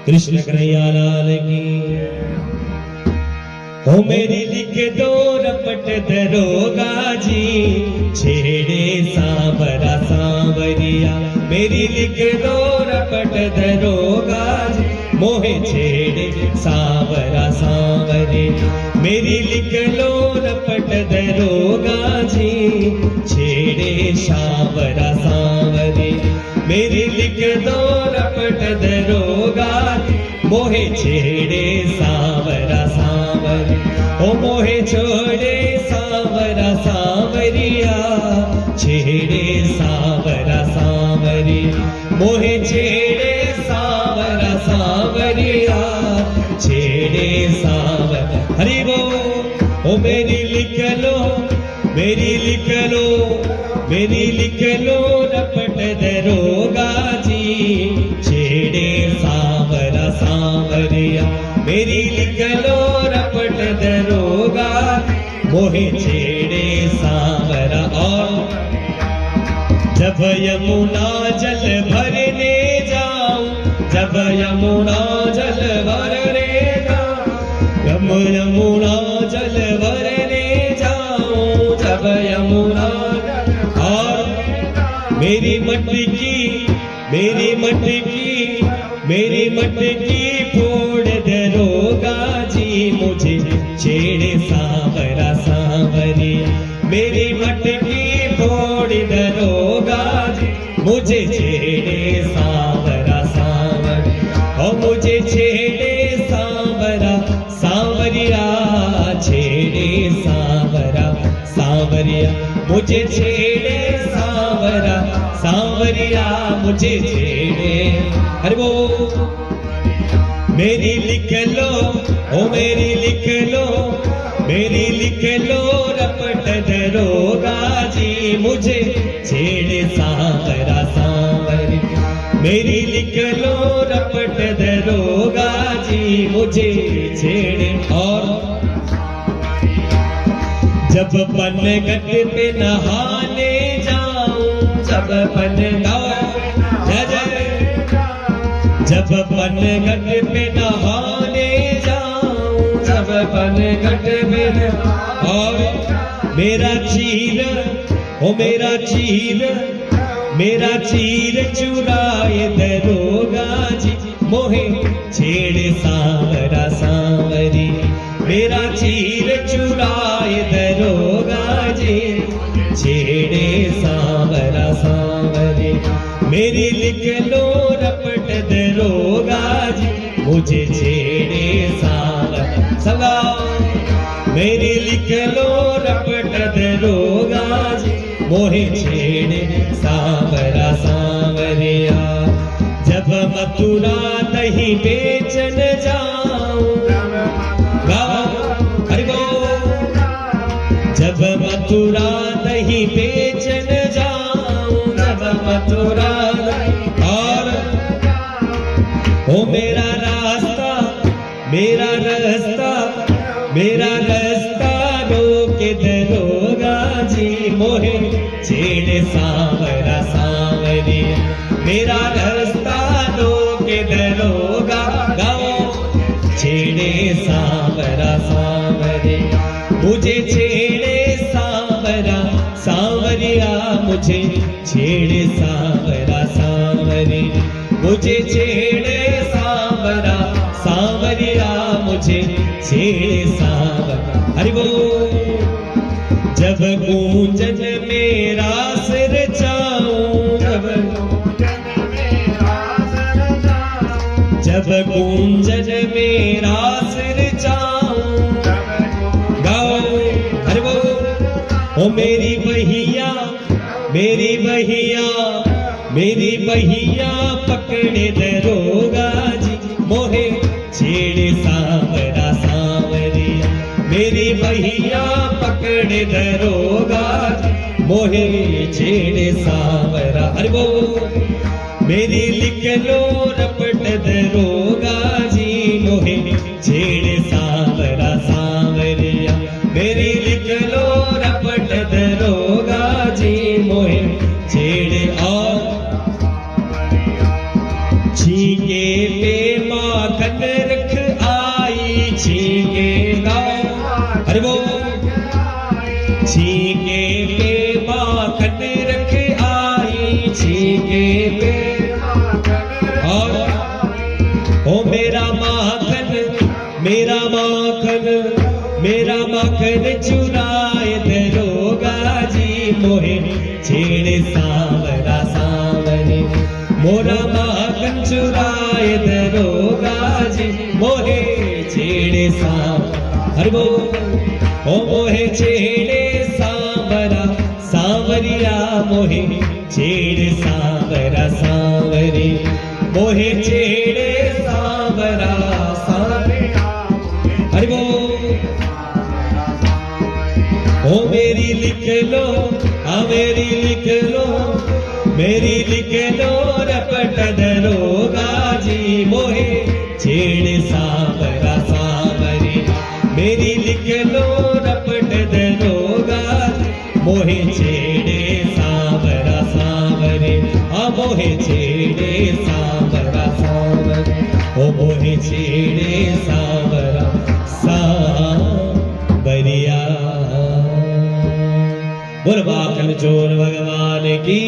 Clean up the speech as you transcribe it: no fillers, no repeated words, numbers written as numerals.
कृष्ण कन्हैया लाल की। हो मेरी लिख दो रपट दरोगा जी, छेड़े सांवरा सांवरिया। मेरी लिख दो रपट दरोगा जी, मोहे छेड़े सांवरा सांवरिया। मेरी लिख लो रपट दरोगा जी, छेड़े सांवरा सांवरिया। मेरी लिख दो रपट दरोगा, मोहे छेड़े सांवरा सांवरिया। ओ मोहे छोड़े सांवरा सांवरिया, छेड़े सांवरा सांवरिया। मोहे छेड़े सांवरा सांवरिया, छेड़े सांवरा। हरि बोल। ओ मेरी लिख लो, मेरी लिख लो, मेरी लिख लो रपट दरोगा जी, छेड़े सांवरा सांवरिया। मेरी लिख लो रपट दरोगा, मोहे छेड़े सांवरा। और जब यमुना जल भरने जाऊं, जब यमुना जल भरने जाऊं, जब यमुना जल भरने जाऊं, जब यमुना। और मेरी मटकी, मेरी मटकी, मेरी मटकी फोड़ दरोगा जी, मुझे छेड़े सांवरा सांवरिया। मेरी मटकी फोड़ दरोगा जी, मुझे छेड़े सांवरा सांवरिया। और मुझे छेड़े सांवरा सांवरिया, छेड़े सांवरा सांवरिया। मुझे छेड़े सांवरा सांवरिया, मुझे छेड़े। अरे वो मेरी लिख लो, ओ मेरी लिख लो, मेरी लिख लो रपट दरोगा जी, मुझे छेड़े सांवरा सांवरिया। मेरी लिख लो रपट दरोगा जी, मुझे छेड़े। और जब पनघट पे नहाने जाऊं, जब जब पनघट पे नहाने जाऊं, जब पनघट पे। और मेरा चीर, ओ मेरा चीर, मेरा चीर चुराए दरोगा जी, मोहे छेड़े सांवरा सांवरिया। मेरा चीर चुराए दरोगा जी, छेड़े सांवरा सांवरिया। मेरी लिख लो रपट दरोगा जी, मुझे छेड़े सांवरा सगा। मेरी लिख लो रपट दरोगा जी, मोहे छेड़े सांवरा सांवरिया। जब मथुरा दही बेचन जाऊं, हरि बोल। जब मथुरा दही बेचन जाऊं, जब मथुरा। और ओ मेरा रास्ता, मेरा रास्ता, मेरा रास्ता रोके दरोगा जी, मोहे छेड़े सांवरा सांवरिया। मेरा रास्ता रोके दरोगा, गाओ छेड़े सांवरा सांवरिया। मुझे छेड़े सांवरा सांवरिया, मुझे छेड़े सांवरा सांवरिया। मुझे छेड़े सांवरा सांवरिया, मुझे छेड़े सांवरा। हरि बोल। जब गूंजन मेरा सिर चाऊं, जब गूंजन मेरा सिर चाऊं, गाओ हरि बोल। ओ मेरी बहिया, मेरी बहिया, मेरी बहिया पकड़े दरोगा जी, मोहे छेड़े सांवरा सांवरिया। मेरी बहिया पकड़े दरोगा जी, मोहे छेड़े सांवरा। हरि बोल। मेरी लिख लो रपट दरोगा जी, मोहे छेड़े सांवरा सांवरिया। मेरी लिख लो रपट दरोगा जी, मोहे छेड़े। और छीके पे माँ माखन रख आई छीके गाँव हरि बोल छीके पे माखन रख आई छीके पे और ओ मेरा माखन चुराए दरोगा जी मोहे छेड़े सांवरा सांवरे मोरा माखन चुराए दरोगा जी मोहे छेड़े हरि बोल ओ मोहे छेड़े सांवरा सांवरिया मोहे छेड़े सांवरा सांवरे मोहे छेड़े सांवरा सांवरिया हरि बोल ओ मेरी लिख लो मेरी लिख लो रपट दरोगा जी मोहे छेड़े सांवरा सांवरे मेरी लिख लो रपट दरोगा मोहे छेड़े सांवरा सांवरे मोहे छेड़े सांवरा सांवरे ओ मोहे छेड़े सांवरा सांवरिया। बोल माखन चोर भगवान की।